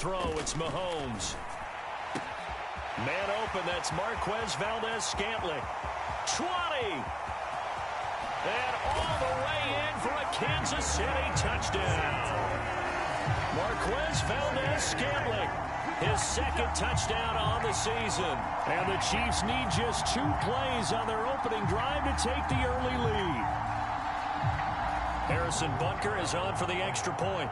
throw. It's Mahomes. Man open, that's Marquez Valdez-Scantling. 20! And all the way in for a Kansas City touchdown. Marquez Valdez-Scantling, his second touchdown on the season. And the Chiefs need just 2 plays on their opening drive to take the early lead. Harrison Butker is on for the extra point.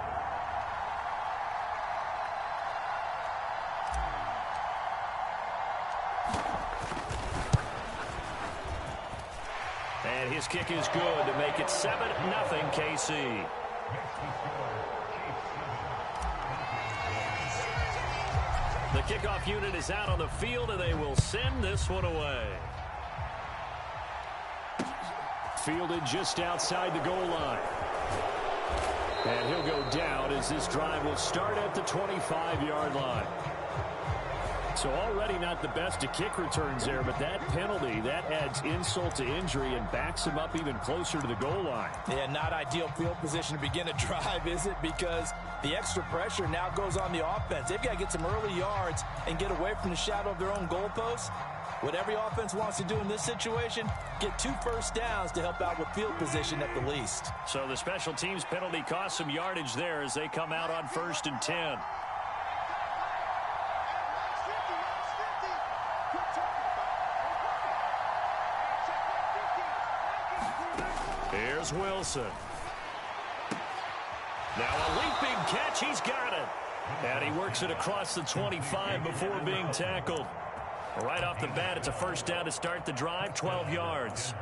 And his kick is good to make it 7-0 KC. The kickoff unit is out on the field, and they will send this one away. Fielded just outside the goal line. And he'll go down as this drive will start at the 25-yard line. So already not the best of kick returns there, but that penalty, that adds insult to injury and backs him up even closer to the goal line. Yeah, not ideal field position to begin a drive, is it? Because the extra pressure now goes on the offense. They've got to get some early yards and get away from the shadow of their own goalposts. What every offense wants to do in this situation, get 2 first downs to help out with field position at the least. So the special teams penalty costs some yardage there as they come out on 1st and 10. Here's Wilson. Now a leaping catch. He's got it. And he works it across the 25 before being tackled. Right off the bat, it's a first down to start the drive, 12 yards.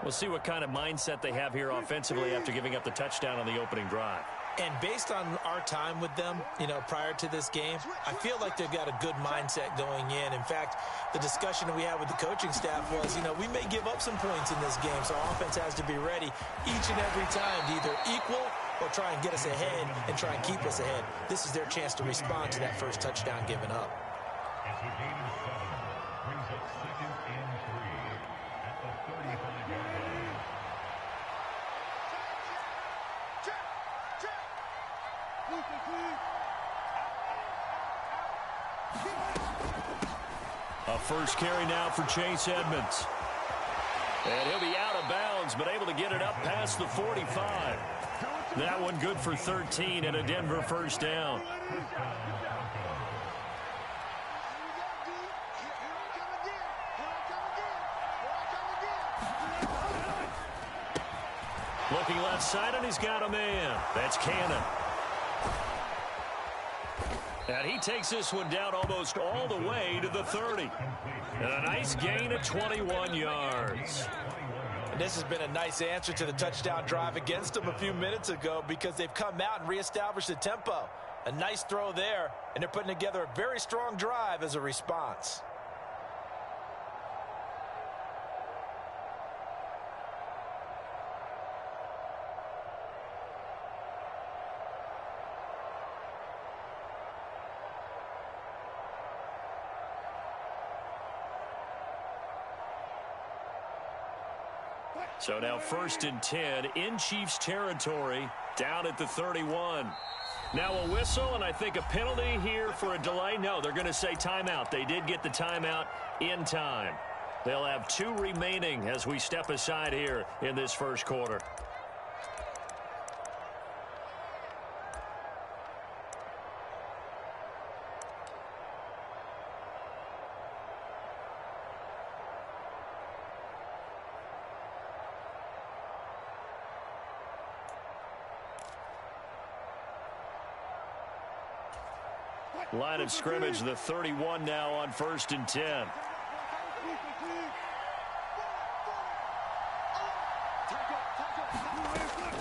We'll see what kind of mindset they have here offensively after giving up the touchdown on the opening drive. And based on our time with them, prior to this game, I feel like they've got a good mindset going in. In fact, the discussion that we had with the coaching staff was, we may give up some points in this game, so our offense has to be ready each and every time to either equal or try and get us ahead and try and keep us ahead. This is their chance to respond to that first touchdown given up. A first carry now for Chase Edmonds. And he'll be out of bounds, but able to get it up past the 45. That one good for 13 and a Denver first down. Looking left side, and he's got a man. That's Cannon. And he takes this one down almost all the way to the 30. And a nice gain of 21 yards. And this has been a nice answer to the touchdown drive against them a few minutes ago because they've come out and reestablished the tempo. A nice throw there, and they're putting together a very strong drive as a response. So now 1st and 10 in Chiefs territory, down at the 31. Now a whistle, and I think a penalty here for a delay. No, they're going to say timeout. They did get the timeout in time. They'll have 2 remaining as we step aside here in this first quarter. Line of scrimmage, the 31 now on 1st and 10.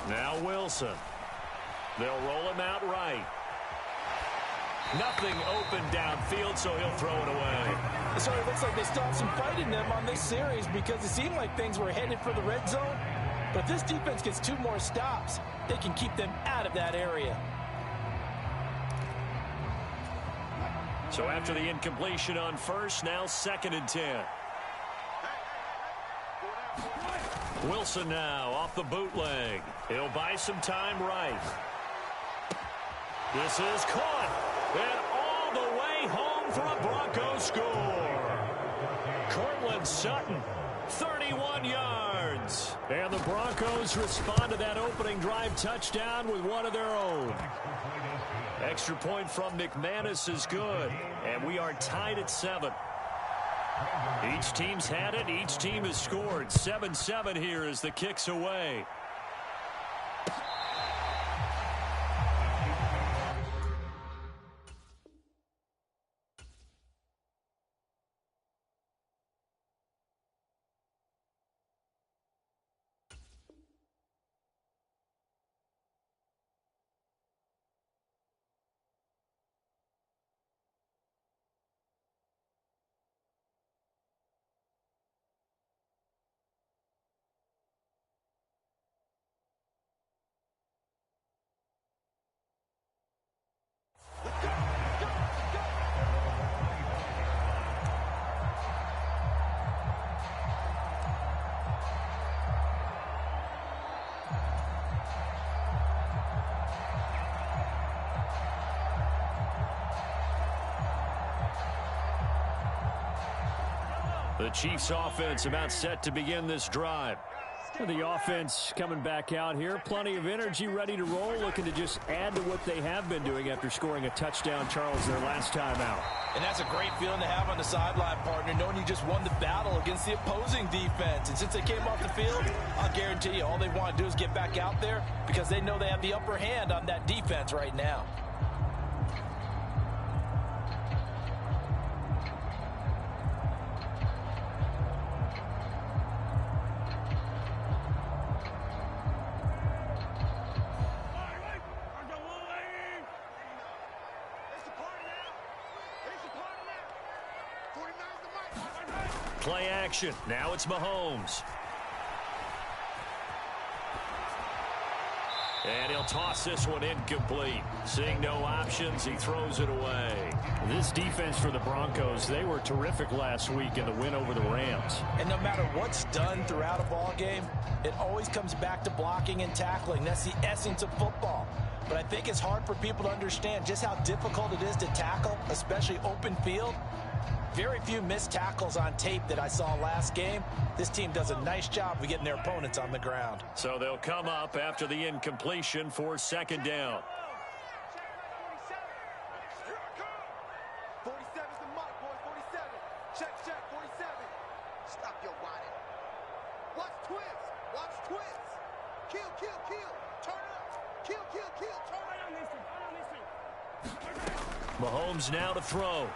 Now Wilson. They'll roll him out right. Nothing open downfield, so he'll throw it away. So it looks like they stopped some fight in them on this series because it seemed like things were headed for the red zone. But if this defense gets 2 more stops, they can keep them out of that area. So after the incompletion on first, now 2nd and 10. Wilson now off the bootleg. He'll buy some time right. This is caught. And score. Cortland Sutton, 31 yards. And the Broncos respond to that opening drive touchdown with one of their own. Extra point from McManus is good. And we are tied at 7. Each team's had it. Each team has scored. 7-7 here as the kick's away. The Chiefs offense about set to begin this drive. The offense coming back out here. Plenty of energy, ready to roll, looking to just add to what they have been doing after scoring a touchdown, Charles, their last time out. And that's a great feeling to have on the sideline, partner, knowing you just won the battle against the opposing defense. And since they came off the field, I'll guarantee you all they want to do is get back out there because they know they have the upper hand on that defense right now. Play action. Now it's Mahomes. And he'll toss this one incomplete. Seeing no options, he throws it away. This defense for the Broncos, they were terrific last week in the win over the Rams. And no matter what's done throughout a ball game, it always comes back to blocking and tackling. That's the essence of football. But I think it's hard for people to understand just how difficult it is to tackle, especially open field. Very few missed tackles on tape that I saw last game. This team does a nice job of getting their opponents on the ground. So they'll come up after the incompletion for second down. 47's the mark, boys. 47. Check, 47. Stop your whining. Watch twists. Watch twists. Kill. Turn up. Kill. Turn up. Mahomes now to throw.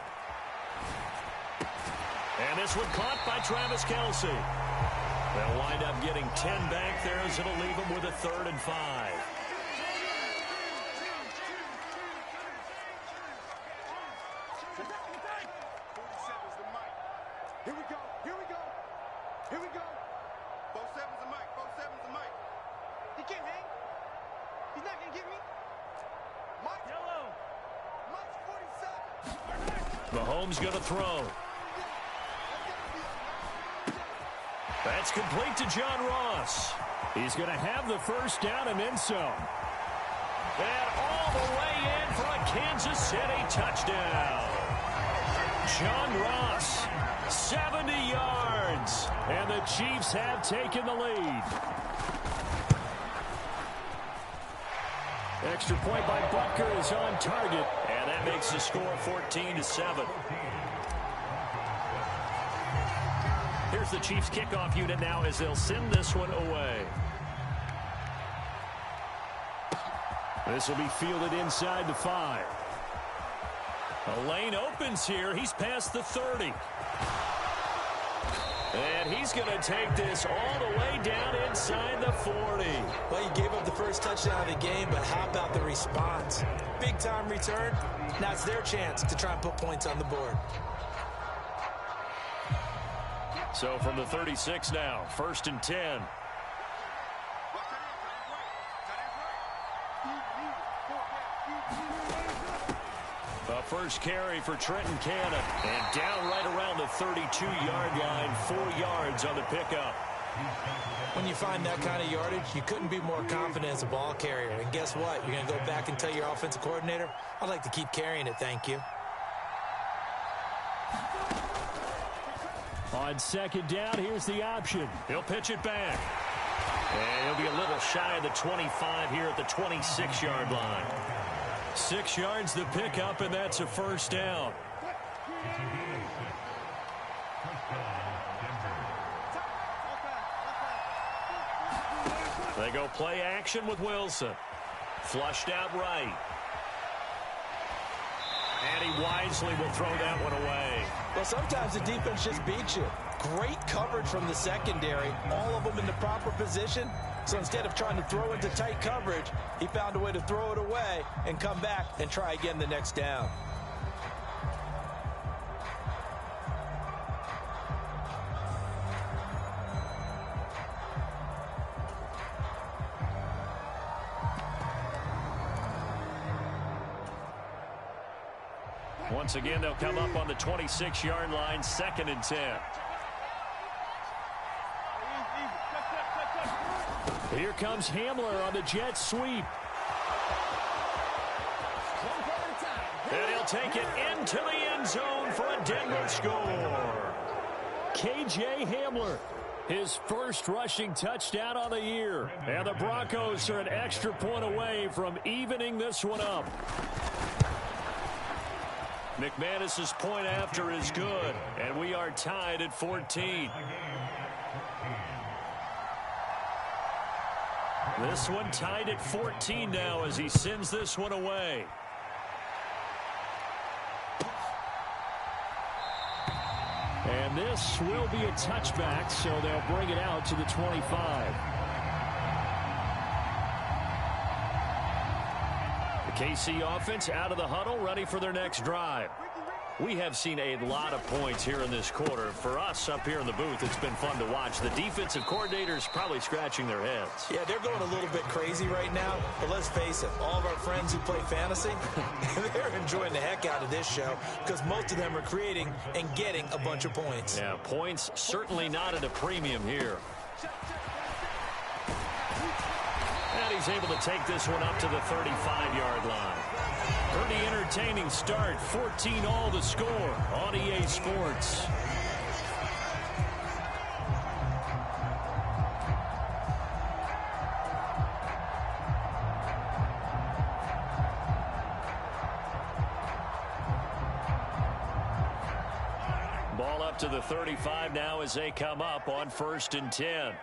And this one caught by Travis Kelce. They'll wind up getting 10 back there as it'll leave them with a 3rd and 5. Here we go. 47's the mic. He can't hang. He's not going to get me. Mike. Yellow. Mike's 47. Mahomes going to throw. That's complete to John Ross. He's going to have the first down and then some. And all the way in for a Kansas City touchdown. John Ross, 70 yards. And the Chiefs have taken the lead. Extra point by Butker is on target. And that makes the score 14-7. Here's the Chiefs kickoff unit now as they'll send this one away. This will be fielded inside the 5. A lane opens here. He's past the 30. And he's going to take this all the way down inside the 40. Well, you gave up the first touchdown of the game, but how about the response? Big time return. Now it's their chance to try and put points on the board. So from the 36 now, 1st and 10. A first carry for Trenton Cannon. And down right around the 32-yard line, 4 yards on the pickup. When you find that kind of yardage, you couldn't be more confident as a ball carrier. And guess what? You're going to go back and tell your offensive coordinator, I'd like to keep carrying it, thank you. On second down, here's the option. He'll pitch it back. And he'll be a little shy of the 25 here at the 26-yard line. 6 yards the pickup, and that's a first down. They go play action with Wilson. Flushed out right. And he wisely will throw that one away. Well, sometimes the defense just beats you. Great coverage from the secondary. All of them in the proper position. So instead of trying to throw into tight coverage, he found a way to throw it away and come back and try again the next down. Once again, they'll come up on the 26-yard line, 2nd and 10. Here comes Hamler on the jet sweep. And he'll take it into the end zone for a Denver score. K.J. Hamler, his first rushing touchdown on the year. And the Broncos are an extra point away from evening this one up. McManus's point after is good, and we are tied at 14. This one tied at 14 now as he sends this one away. And this will be a touchback, so they'll bring it out to the 25. The KC offense out of the huddle, ready for their next drive. We have seen a lot of points here in this quarter. For us up here in the booth, it's been fun to watch. The defensive coordinators probably scratching their heads. Yeah, they're going a little bit crazy right now. But let's face it, all of our friends who play fantasy, they're enjoying the heck out of this show because most of them are creating and getting a bunch of points. Yeah, points certainly not at a premium here. And he's able to take this one up to the 35-yard line. Pretty entertaining start. 14 all the score on EA Sports. Ball up to the 35 now as they come up on 1st and 10.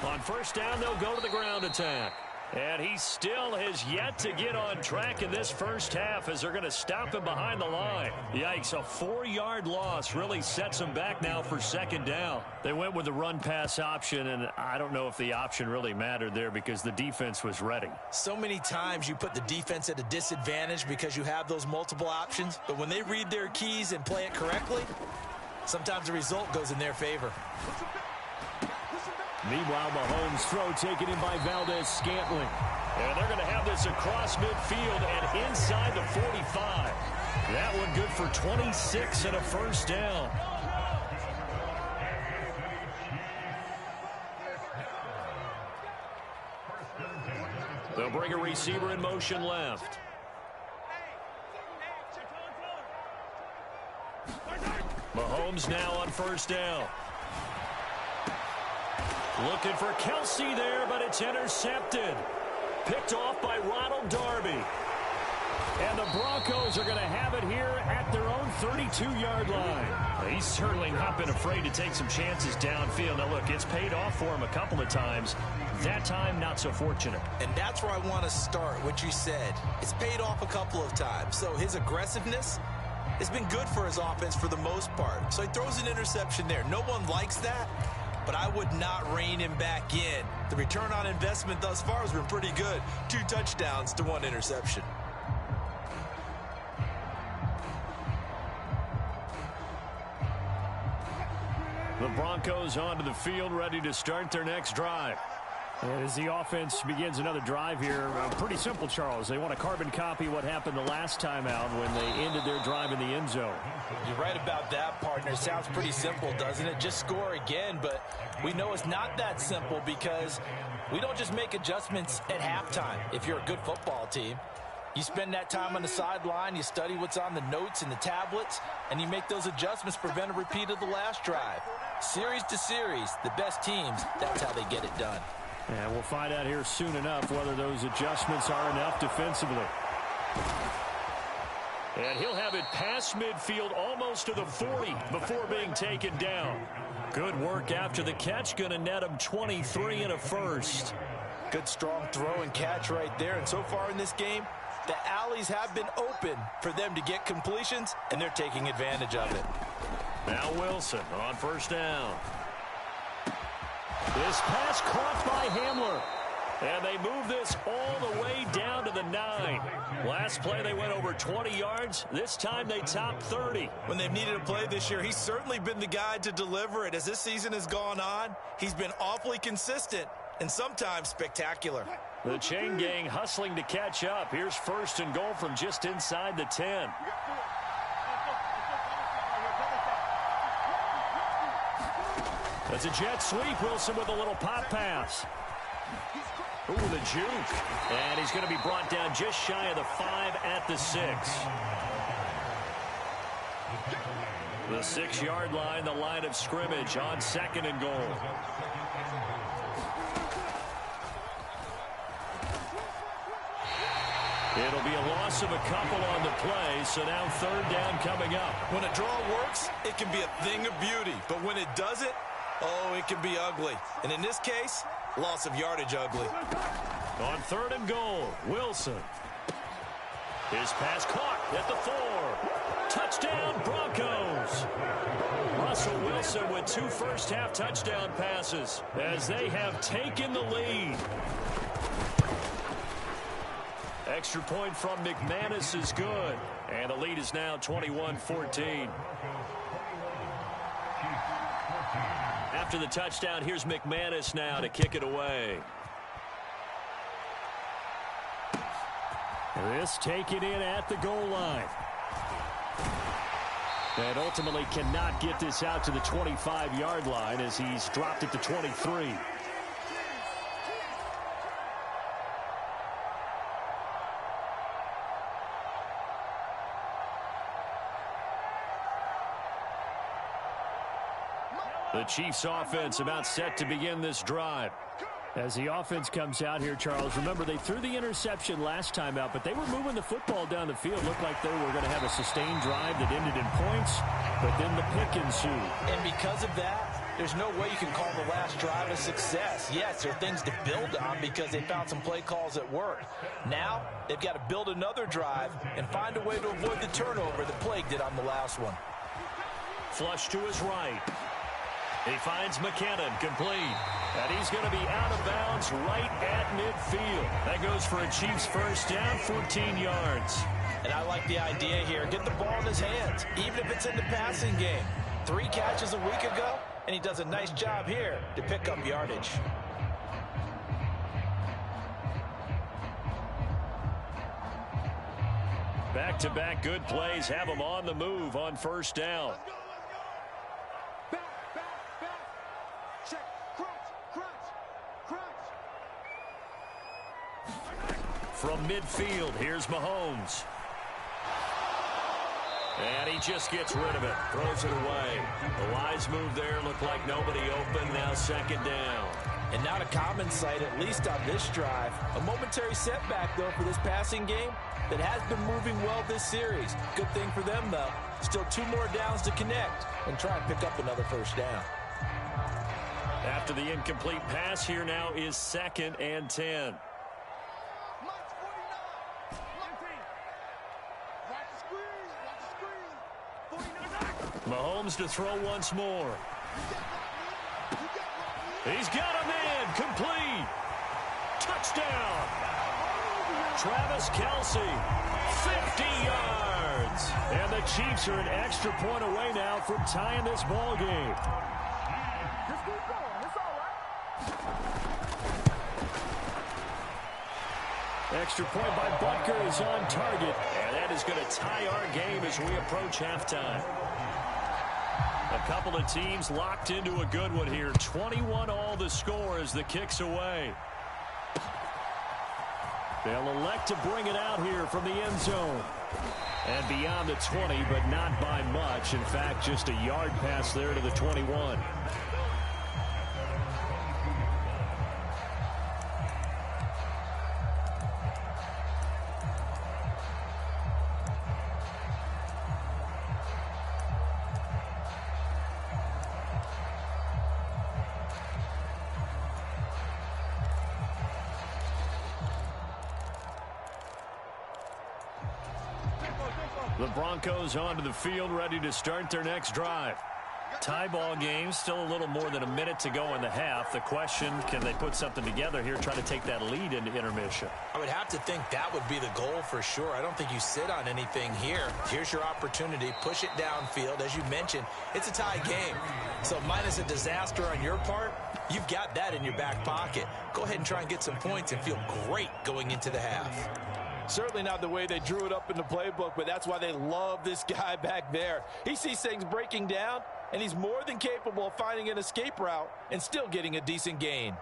On 1st down, they'll go to the ground attack. And he still has yet to get on track in this first half as they're going to stop him behind the line. Yikes, a 4-yard loss really sets him back now for 2nd down. They went with the run-pass option, and I don't know if the option really mattered there because the defense was ready. So many times you put the defense at a disadvantage because you have those multiple options, but when they read their keys and play it correctly, sometimes the result goes in their favor. Meanwhile, Mahomes' throw taken in by Valdez-Scantling. And they're going to have this across midfield and inside the 45. That one good for 26 and a 1st down. They'll bring a receiver in motion left. Mahomes now on 1st down. Looking for Kelsey there, but it's intercepted. Picked off by Ronald Darby. And the Broncos are going to have it here at their own 32-yard line. He's certainly not been afraid to take some chances downfield. Now, look, it's paid off for him a couple of times. That time, not so fortunate. And that's where I want to start, what you said. It's paid off a couple of times. So his aggressiveness has been good for his offense for the most part. So he throws an interception there. No one likes that. But I would not rein him back in. The return on investment thus far has been pretty good. 2 touchdowns to 1 interception. The Broncos onto the field, ready to start their next drive. And as the offense begins another drive here, pretty simple, Charles. They want to carbon copy what happened the last time out when they ended their drive in the end zone. You're right about that, partner. Sounds pretty simple, doesn't it? Just score again, but we know it's not that simple because we don't just make adjustments at halftime if you're a good football team. You spend that time on the sideline, you study what's on the notes and the tablets, and you make those adjustments to prevent a repeat of the last drive. Series to series, the best teams, that's how they get it done. And we'll find out here soon enough whether those adjustments are enough defensively. And he'll have it past midfield almost to the 40 before being taken down. Good work after the catch. Going to net him 23 and a first. Good strong throw and catch right there. And so far in this game, the alleys have been open for them to get completions, and they're taking advantage of it. Now Wilson on first down. This pass caught by Hamler. And they move this all the way down to the 9. Last play they went over 20 yards. This time they topped 30. When they've needed a play this year, he's certainly been the guy to deliver it. As this season has gone on, he's been awfully consistent and sometimes spectacular. The chain gang hustling to catch up. Here's first and goal from just inside the 10. That's a jet sweep. Wilson with a little pop pass. Ooh, the juke. And he's going to be brought down just shy of the 5 at the 6. The 6-yard line, the line of scrimmage on second and goal. It'll be a loss of a couple on the play, so now third down coming up. When a draw works, it can be a thing of beauty. But when it doesn't, oh, it can be ugly. And in this case, loss of yardage ugly. On third and goal, Wilson. His pass caught at the 4. Touchdown, Broncos. Russell Wilson with 2 first-half touchdown passes as they have taken the lead. Extra point from McManus is good. And the lead is now 21-14. After the touchdown, here's McManus now to kick it away. This taken in at the goal line. And ultimately cannot get this out to the 25-yard line as he's dropped it to 23. The Chiefs offense about set to begin this drive. As the offense comes out here, Charles, remember they threw the interception last time out, but they were moving the football down the field. Looked like they were going to have a sustained drive that ended in points, but then the pick ensued. And because of that, there's no way you can call the last drive a success. Yes, there are things to build on because they found some play calls that worked. Now, they've got to build another drive and find a way to avoid the turnover that plagued it on the last one. Flush to his right. He finds McKinnon, complete. And he's going to be out of bounds right at midfield. That goes for a Chiefs first down, 14 yards. And I like the idea here. Get the ball in his hands, even if it's in the passing game. 3 catches a week ago, and he does a nice job here to pick up yardage. Back-to-back good plays have him on the move on first down. From midfield, here's Mahomes. And he just gets rid of it, throws it away. The wise move there, looked like nobody open, now second down. And not a common sight, at least on this drive. A momentary setback, though, for this passing game that has been moving well this series. Good thing for them, though. Still 2 more downs to connect and try and pick up another first down. After the incomplete pass, here now is 2nd and 10. Mahomes to throw once more. He's got him in. Complete. Touchdown. Travis Kelce. 50 yards. And the Chiefs are an extra point away now from tying this ball game. Extra point by Butker is on target, and that is going to tie our game as we approach halftime. A couple of teams locked into a good one here. 21-all the score as the kick's away. They'll elect to bring it out here from the end zone. And beyond the 20, but not by much. In fact, just a yard pass there to the 21. The Broncos onto the field, ready to start their next drive. Tie ball game, still a little more than a minute to go in the half. The question, can they put something together here, try to take that lead into intermission? I would have to think that would be the goal for sure. I don't think you sit on anything here. Here's your opportunity. Push it downfield. As you mentioned, it's a tie game. So minus a disaster on your part, you've got that in your back pocket. Go ahead and try and get some points and feel great going into the half. Certainly not the way they drew it up in the playbook, but that's why they love this guy back there. He sees things breaking down, and he's more than capable of finding an escape route and still getting a decent gain.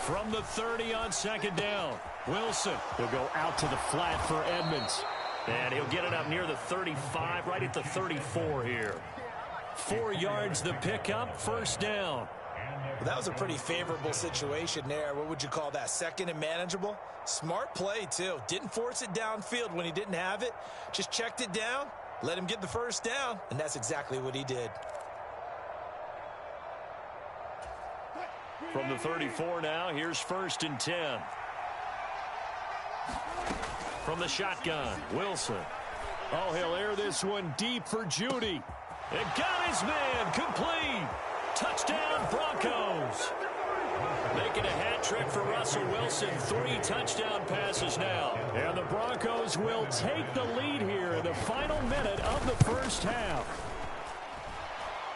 From the 30 on second down, Wilson will go out to the flat for Edmonds. And he'll get it up near the 35, right at the 34 here. 4 yards the pickup, first down. Well, that was a pretty favorable situation there. What would you call that? Second and manageable? Smart play, too. Didn't force it downfield when he didn't have it. Just checked it down, let him get the first down, and that's exactly what he did. From the 34 now, here's first and 10. From the shotgun, Wilson. Oh, he'll air this one deep for Judy. It got his man, complete. Touchdown, Broncos. Making a hat trick for Russell Wilson. 3 touchdown passes now. And the Broncos will take the lead here in the final minute of the first half.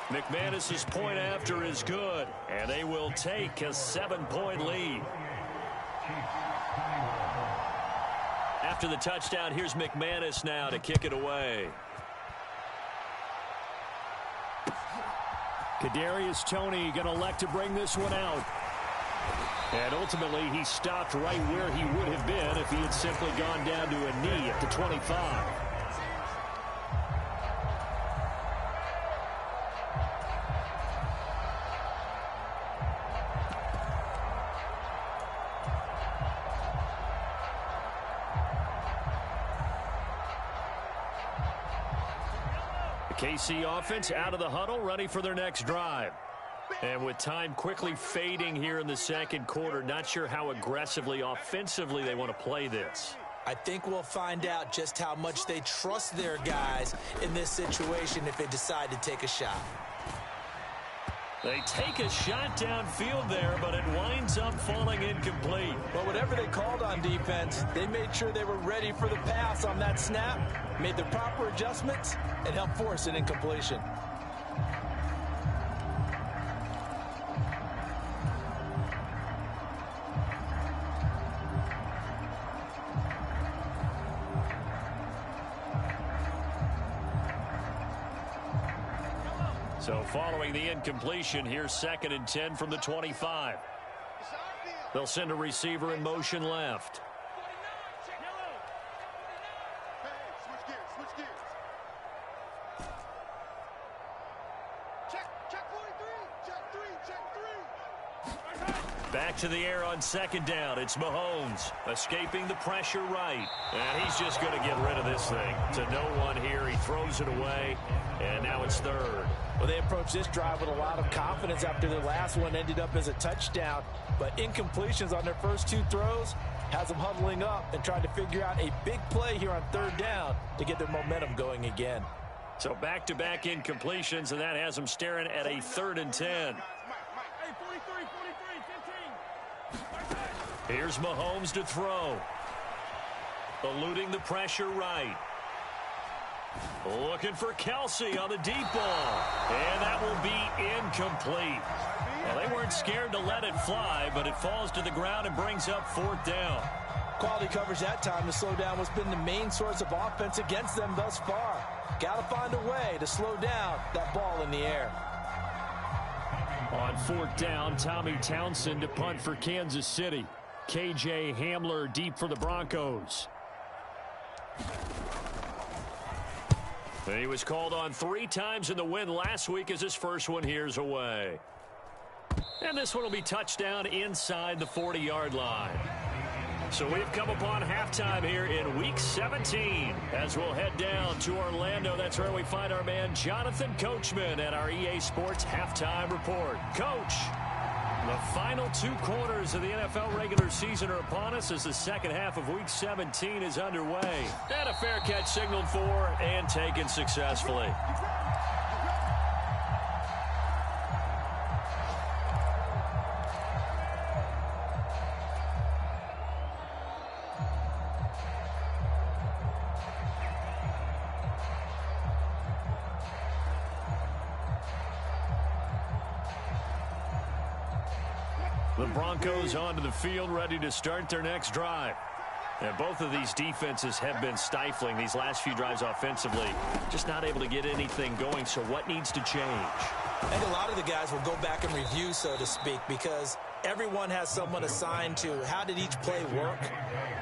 McManus's point after is good, and they will take a 7-point lead. After the touchdown, here's McManus now to kick it away. Kadarius Toney going to elect to bring this one out. And ultimately, he stopped right where he would have been if he had simply gone down to a knee at the 25. KC offense out of the huddle, ready for their next drive. And with time quickly fading here in the second quarter, not sure how aggressively, offensively they want to play this. I think we'll find out just how much they trust their guys in this situation if they decide to take a shot. They take a shot downfield there, but it winds up falling incomplete. Well, whatever they called on defense, they made sure they were ready for the pass on that snap, made the proper adjustments, and helped force an incompletion. So following the incompletion, here's second and 10 from the 25. They'll send a receiver in motion left. Switch gears. Check 43. Check 3. Back to the air on second down. It's Mahomes escaping the pressure right. And he's just going to get rid of this thing. To no one here. He throws it away. And now it's third. Well, they approached this drive with a lot of confidence after their last one ended up as a touchdown. But incompletions on their first 2 throws has them huddling up and trying to figure out a big play here on third down to get their momentum going again. So back-to-back incompletions, and that has them staring at a 3rd and 10. Hey, 43, 15. Here's Mahomes to throw. Eluding the pressure right. Looking for Kelsey on the deep ball. And that will be incomplete. Well, they weren't scared to let it fly, but it falls to the ground and brings up 4th down. Quality coverage that time to slow down what's been the main source of offense against them thus far. Got to find a way to slow down that ball in the air. On 4th down, Tommy Townsend to punt for Kansas City. KJ Hamler deep for the Broncos. He was called on 3 times in the win last week as his first one here's away. And this one will be touchdown inside the 40-yard line. So we've come upon halftime here in Week 17 as we'll head down to Orlando. That's where we find our man Jonathan Coachman at our EA Sports Halftime Report. Coach, the final 2 quarters of the NFL regular season are upon us as the second half of Week 17 is underway. And a fair catch signaled for and taken successfully. The Broncos onto the field, ready to start their next drive. And both of these defenses have been stifling these last few drives offensively. Just not able to get anything going, so what needs to change? I think a lot of the guys will go back and review, so to speak, because everyone has someone assigned to how did each play work.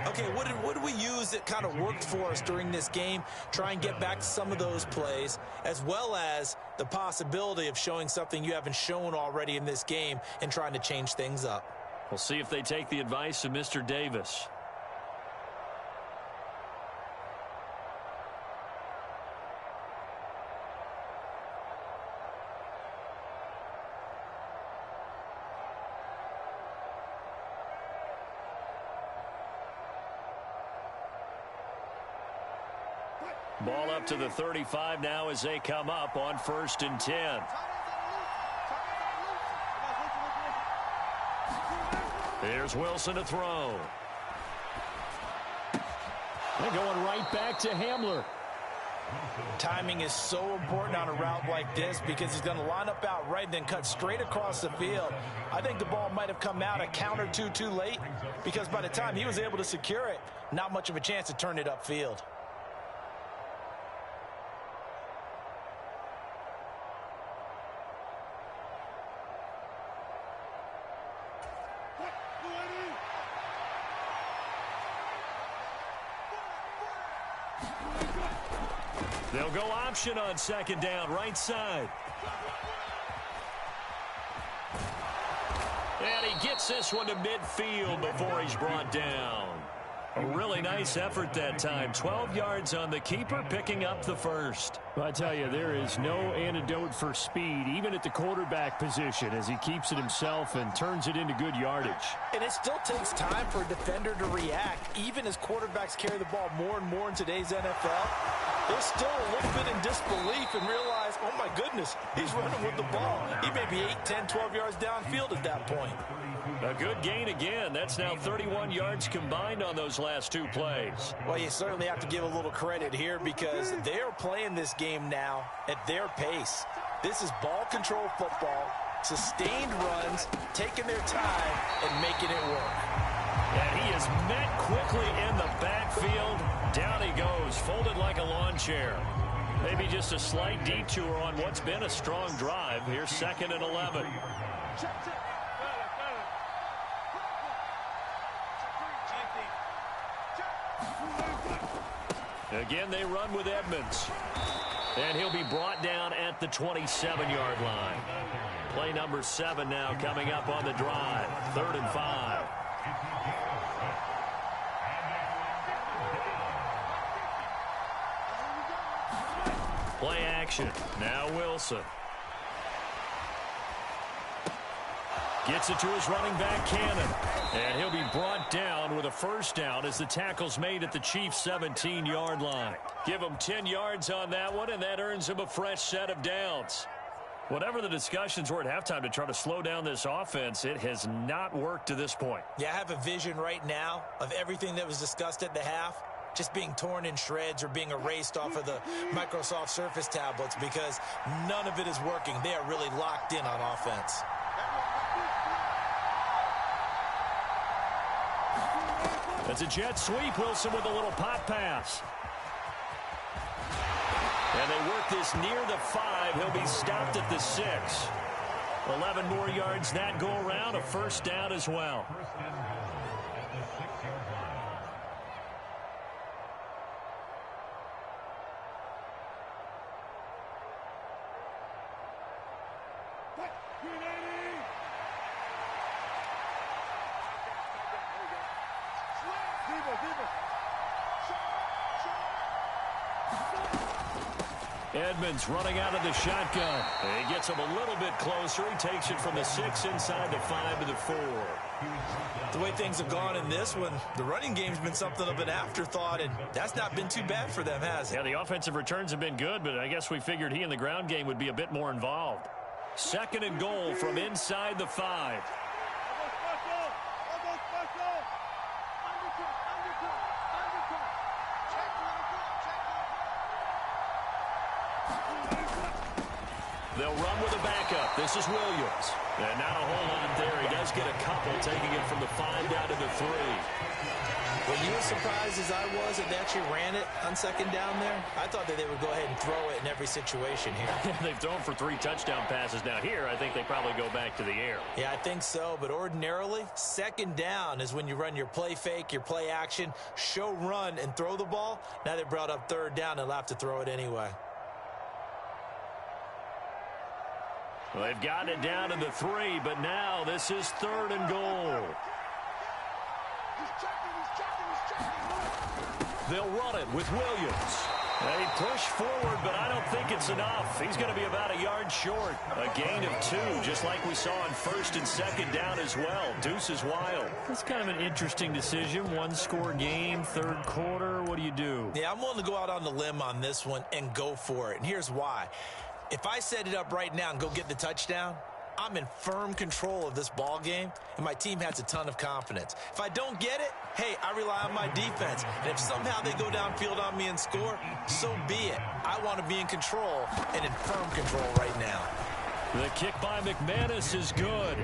Okay, what did we use that kind of worked for us during this game? Try and get back to some of those plays, as well as the possibility of showing something you haven't shown already in this game and trying to change things up. We'll see if they take the advice of Mr. Davis. Ball up to the 35 now as they come up on 1st and 10. Here's Wilson to throw. They're going right back to Hamler. Timing is so important on a route like this because he's going to line up out right and then cut straight across the field. I think the ball might have come out a count or two too late because by the time he was able to secure it, not much of a chance to turn it upfield. They'll go option on 2nd down, right side. And he gets this one to midfield before he's brought down. A really nice effort that time. 12 yards on the keeper, picking up the first. Well, I tell you, there is no antidote for speed, even at the quarterback position, as he keeps it himself and turns it into good yardage. And it still takes time for a defender to react, even as quarterbacks carry the ball more and more in today's NFL. They're still a little bit in disbelief and realize, oh my goodness, he's running with the ball. He may be 8, 10, 12 yards downfield at that point. A good gain again. That's now 31 yards combined on those last 2 plays. Well, you certainly have to give a little credit here because they're playing this game now at their pace. This is ball control football, sustained runs, taking their time and making it work. And he is met quickly in the backfield. Down he goes, folded like a lawn chair. Maybe just a slight detour on what's been a strong drive. Here's 2nd and 11. Again, they run with Edmonds. And he'll be brought down at the 27-yard line. Play number 7 now coming up on the drive. 3rd and 5. Play action. Now Wilson. Gets it to his running back, Cannon. And he'll be brought down with a 1st down as the tackle's made at the Chiefs' 17-yard line. Give him 10 yards on that one, and that earns him a fresh set of downs. Whatever the discussions were at halftime to try to slow down this offense, it has not worked to this point. Yeah, I have a vision right now of everything that was discussed at the half just being torn in shreds or being erased off of the Microsoft Surface tablets because none of it is working. They are really locked in on offense. That's a jet sweep. Wilson with a little pop pass. And they work this near the 5. He'll be stopped at the 6. 11 more yards that go around. A first down as well. Edmonds running out of the shotgun. He gets him a little bit closer. He takes it from the 6 inside the 5 to the 4. The way things have gone in this one, the running game's been something of an afterthought, and that's not been too bad for them, has it? Yeah, the offensive returns have been good, but I guess we figured he in the ground game would be a bit more involved. 2nd and goal from inside the 5. They'll run with a backup. This is Williams. And not a whole lot there. He does get a couple, taking it from the 5 down to the 3. Were you as surprised as I was that they actually ran it on 2nd down there? I thought that they would go ahead and throw it in every situation here. They've thrown for 3 touchdown passes. Now here, I think they probably go back to the air. Yeah, I think so. But ordinarily, 2nd down is when you run your play fake, your play action, show run, and throw the ball. Now they brought up 3rd down. They'll have to throw it anyway. Well, they've gotten it down to the 3, but now this is 3rd and goal. They'll run it with Williams. They push forward, but I don't think it's enough. He's going to be about a yard short. A gain of 2, just like we saw on 1st and 2nd down as well. Deuce is wild. It's kind of an interesting decision. 1-score game, 3rd quarter. What do you do? Yeah, I'm willing to go out on the limb on this one and go for it. And here's why. If I set it up right now and go get the touchdown, I'm in firm control of this ball game, and my team has a ton of confidence. If I don't get it, hey, I rely on my defense. And if somehow they go downfield on me and score, so be it. I want to be in control and in firm control right now. The kick by McManus is good.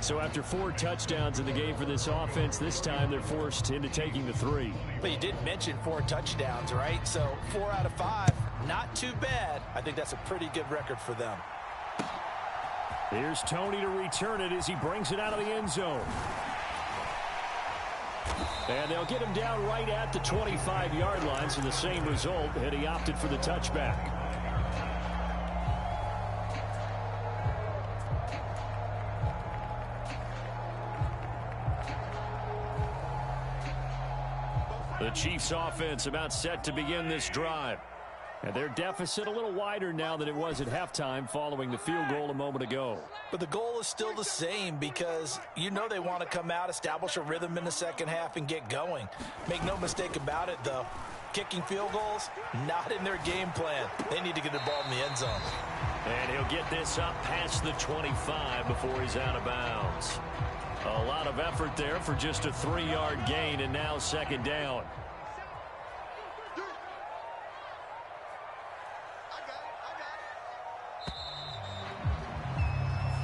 So after 4 touchdowns in the game for this offense, this time they're forced into taking the 3. But you did mention 4 touchdowns, right? So 4 out of 5, not too bad. I think that's a pretty good record for them. Here's Tony to return it as he brings it out of the end zone. And they'll get him down right at the 25-yard line, so the same result, and he opted for the touchback. The Chiefs offense about set to begin this drive. And their deficit a little wider now than it was at halftime following the field goal a moment ago. But the goal is still the same because you know they want to come out, establish a rhythm in the second half, and get going. Make no mistake about it, though. Kicking field goals, not in their game plan. They need to get the ball in the end zone. And he'll get this up past the 25 before he's out of bounds. A lot of effort there for just a 3-yard gain, and now 2nd down.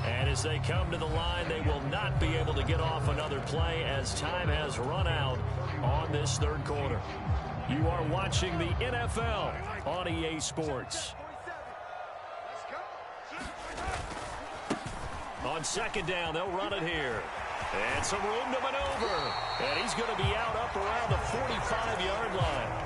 And as they come to the line, they will not be able to get off another play as time has run out on this 3rd quarter. You are watching the NFL on EA Sports. On 2nd down, they'll run it here. And some room to maneuver. And he's going to be out up around the 45-yard line.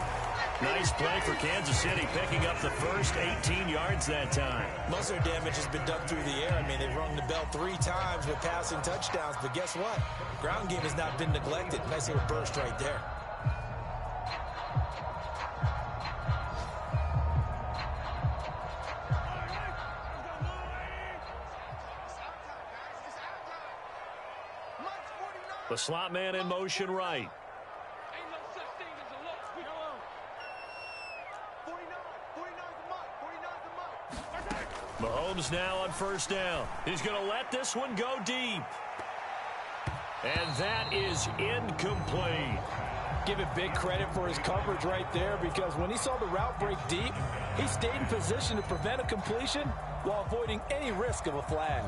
Nice play for Kansas City, picking up the first 18 yards that time. Most of their damage has been done through the air. I mean, they've rung the bell 3 times with passing touchdowns. But guess what? Ground game has not been neglected. Nice little burst right there. The slot man in motion right. Mahomes now on first down. He's going to let this one go deep. And that is incomplete. Give it big credit for his coverage right there, because when he saw the route break deep, he stayed in position to prevent a completion while avoiding any risk of a flag.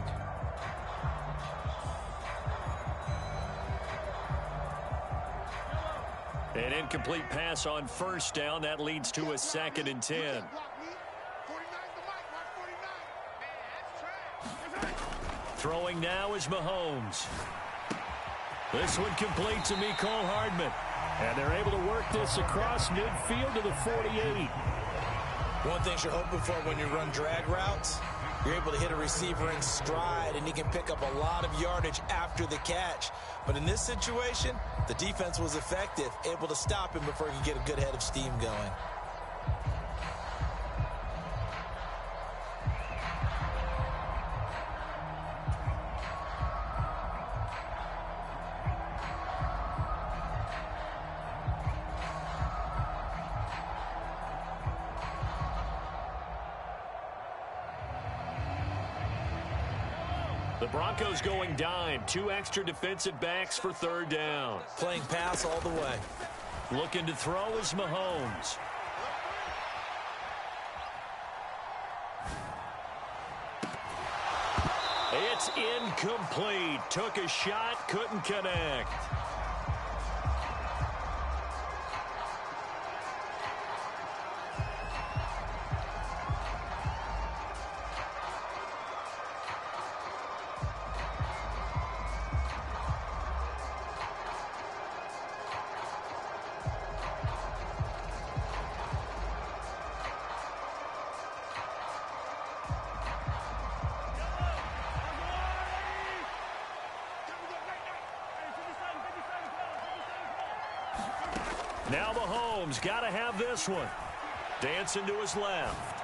An incomplete pass on first down. That leads to a 2nd and 10. Throwing now is Mahomes. This one complete to Mecole Hardman. And they're able to work this across midfield to the 48. One thing you're hoping for when you run drag routes, you're able to hit a receiver in stride, and he can pick up a lot of yardage after the catch. But in this situation, the defense was effective, able to stop him before he could get a good head of steam going. The Broncos going dime. 2 extra defensive backs for 3rd down. Playing pass all the way. Looking to throw is Mahomes. It's incomplete. Took a shot, couldn't connect. Now Mahomes got to have this one. Dancing to his left.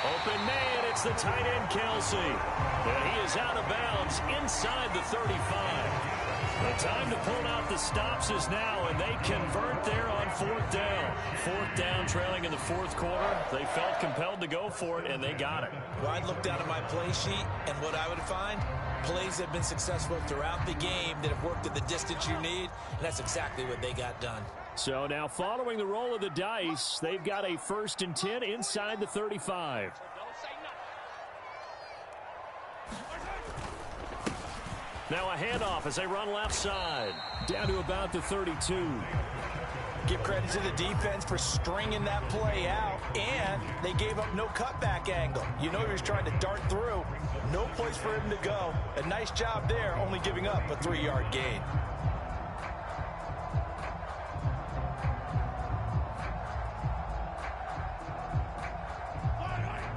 Open man, it's the tight end Kelsey. And he is out of bounds inside the 35. The time to pull out the stops is now, and they convert there on 4th down. 4th down, trailing in the 4th quarter. They felt compelled to go for it, and they got it. Well, I'd look down at my play sheet, and what I would find, plays have been successful throughout the game that have worked at the distance you need, and that's exactly what they got done. So now following the roll of the dice, they've got a 1st and 10 inside the 35. Now a handoff as they run left side. Down to about the 32. Give credit to the defense for stringing that play out, and they gave up no cutback angle. You know he was trying to dart through. No place for him to go. A nice job there, only giving up a 3-yard gain.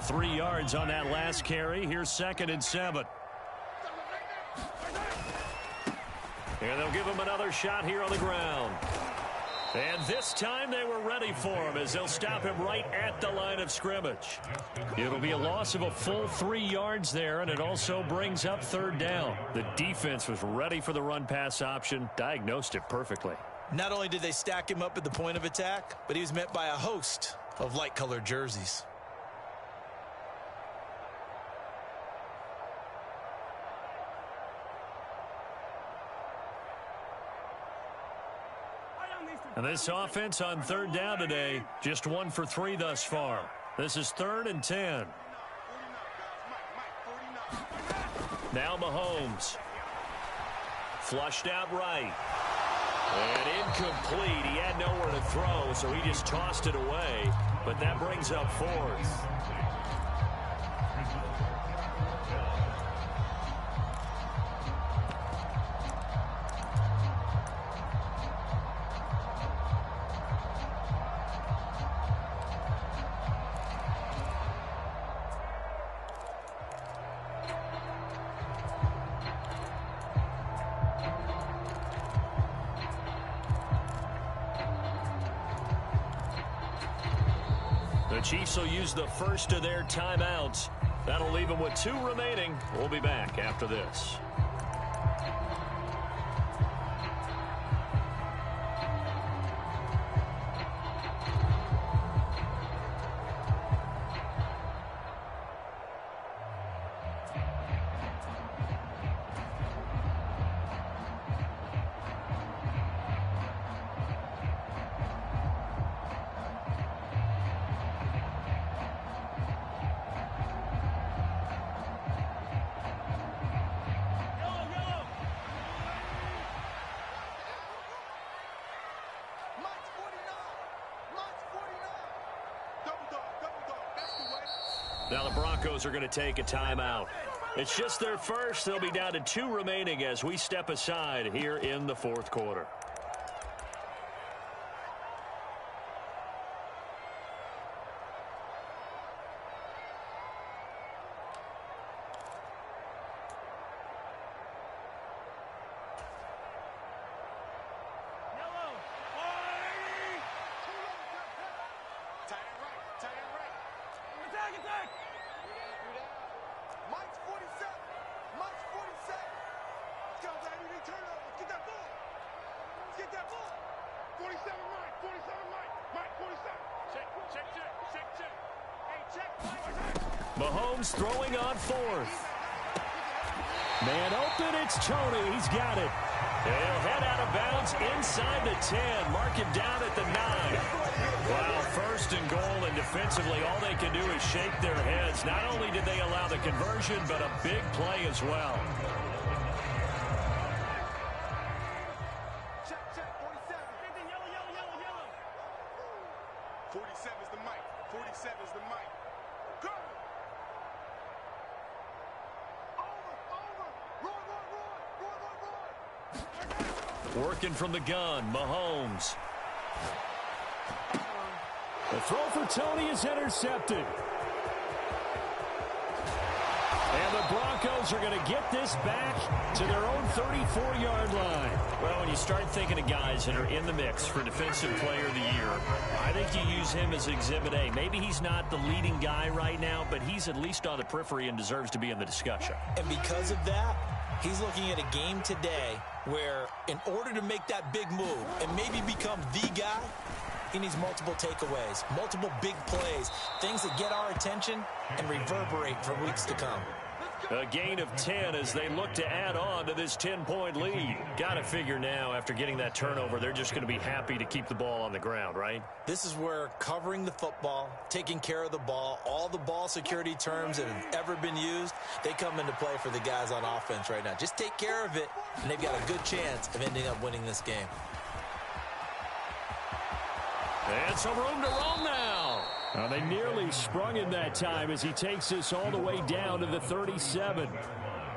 Three yards on that last carry. Here's 2nd and 7. And they'll give him another shot here on the ground. And this time they were ready for him as they'll stop him right at the line of scrimmage. It'll be a loss of a full 3 yards there, and it also brings up 3rd down. The defense was ready for the run-pass option, diagnosed it perfectly. Not only did they stack him up at the point of attack, but he was met by a host of light-colored jerseys. And this offense on 3rd down today, just 1 for 3 thus far. This is 3rd and 10. Now Mahomes. Flushed out right. And incomplete. He had nowhere to throw, so he just tossed it away. But that brings up 4th. The Chiefs will use the first of their timeouts. That'll leave them with 2 remaining. We'll be back after this. Now the Broncos are going to take a timeout. It's just their first. They'll be down to 2 remaining as we step aside here in the fourth quarter. Mike's 47. Mike's 47. Let's go, baby. We turn over. Let's get that ball. Let's get that ball. 47 Mike. 47 Mike. Mike 47. Check, check, check, check, check. Hey, check, Mike. Mahomes throwing on fourth. Man open, it's Tony. He's got it. He'll head out of bounds inside the 10. Mark him down at the 9. Wow, first and goal, and defensively, all they can do is shake their heads. Not only did they allow the conversion, but a big play as well. Check, check, 47. Yellow, yellow, yellow, yellow. 47 is the mic. 47 is the mic. Go! Over. Roy, Roy, Roy. Roy, Roy, Roy. Working from the gun, Mahomes. The throw for Tony is intercepted. And the Broncos are going to get this back to their own 34-yard line. Well, when you start thinking of guys that are in the mix for Defensive Player of the Year, I think you use him as Exhibit A. Maybe he's not the leading guy right now, but he's at least on the periphery and deserves to be in the discussion. And because of that, he's looking at a game today where in order to make that big move and maybe become the guy, he needs multiple takeaways, multiple big plays, things that get our attention and reverberate for weeks to come. A gain of 10 as they look to add on to this 10-point lead. Got to figure now, after getting that turnover, they're just going to be happy to keep the ball on the ground, right? This is where covering the football, taking care of the ball, all the ball security terms that have ever been used, they come into play for the guys on offense right now. Just take care of it, and they've got a good chance of ending up winning this game. And some room to roam now. They nearly sprung him that time as he takes this all the way down to the 37.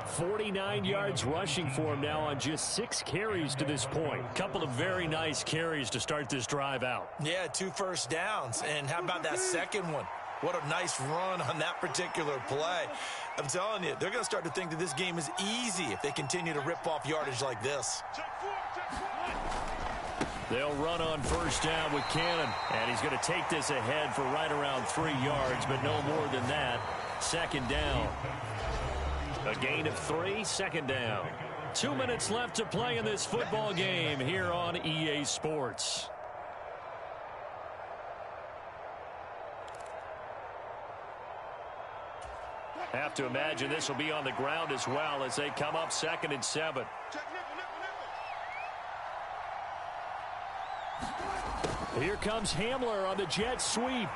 49 yards rushing for him now on just 6 carries to this point. Couple of very nice carries to start this drive out. Yeah, 2 first downs. And how about that second one? What a nice run on that particular play. I'm telling you, they're going to start to think that this game is easy if they continue to rip off yardage like this. They'll run on first down with Cannon. And he's going to take this ahead for right around 3 yards, but no more than that. Second down. A gain of 3, second down. 2 minutes left to play in this football game here on EA Sports. Have to imagine this will be on the ground as well as they come up 2nd and 7. Here comes Hamler on the jet sweep.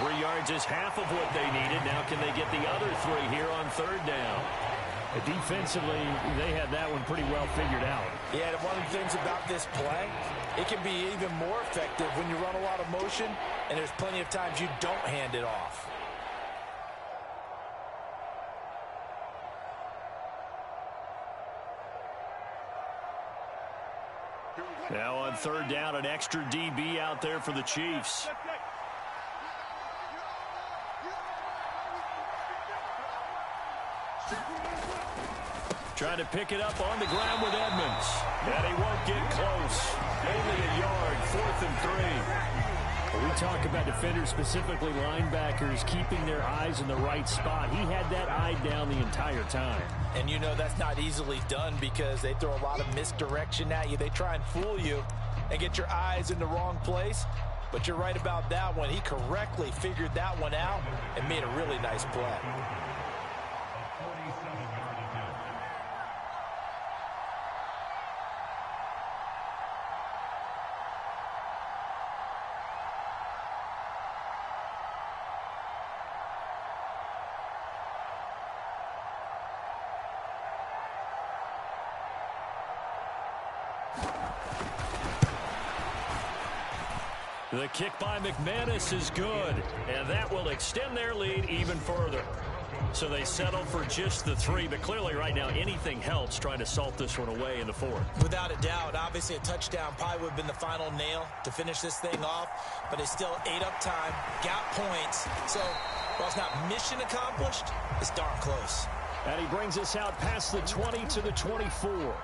3 yards is half of what they needed. Now can they get the other 3 here on 3rd down? Defensively, they had that one pretty well figured out. Yeah, and one of the things about this play, it can be even more effective when you run a lot of motion, and there's plenty of times you don't hand it off. Now on 3rd down, an extra DB out there for the Chiefs. Trying to pick it up on the ground with Edmonds. And he won't get close. Only a yard, 4th and 3. We talk about defenders, specifically linebackers, keeping their eyes in the right spot. He had that eye down the entire time. And you know that's not easily done because they throw a lot of misdirection at you. They try and fool you and get your eyes in the wrong place. But you're right about that one. He correctly figured that one out and made a really nice play. The kick by McManus is good, and that will extend their lead even further. So they settle for just the 3, but clearly right now anything helps trying to salt this one away in the 4th. Without a doubt, obviously a touchdown probably would have been the final nail to finish this thing off, but it's still ate up time, got points. So while it's not mission accomplished, it's darn close. And he brings us out past the 20 to the 24.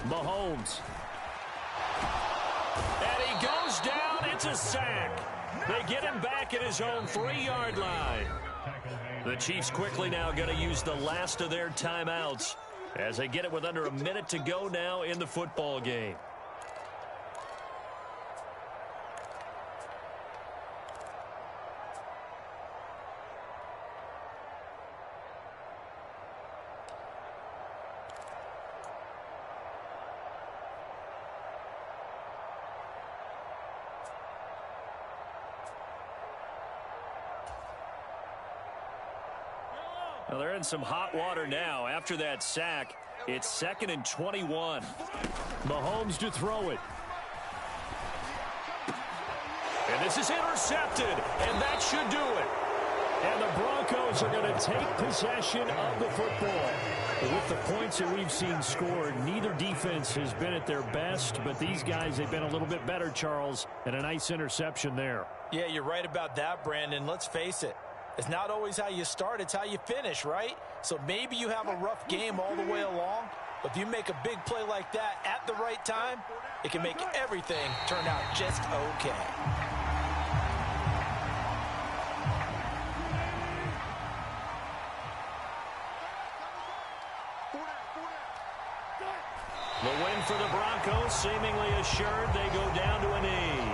Mahomes. And he goes down. It's a sack. They get him back at his own 3-yard line. The Chiefs quickly now going to use the last of their timeouts as they get it with under a minute to go now in the football game. Well, they're in some hot water now. After that sack, it's 2nd and 21. Mahomes to throw it. And this is intercepted, and that should do it. And the Broncos are going to take possession of the football. With the points that we've seen scored, neither defense has been at their best, but these guys, they've been a little bit better, Charles, and a nice interception there. Yeah, you're right about that, Brandon. Let's face it. It's not always how you start, it's how you finish, right? So maybe you have a rough game all the way along, but if you make a big play like that at the right time, it can make everything turn out just okay. The win for the Broncos seemingly assured. They go down to a knee.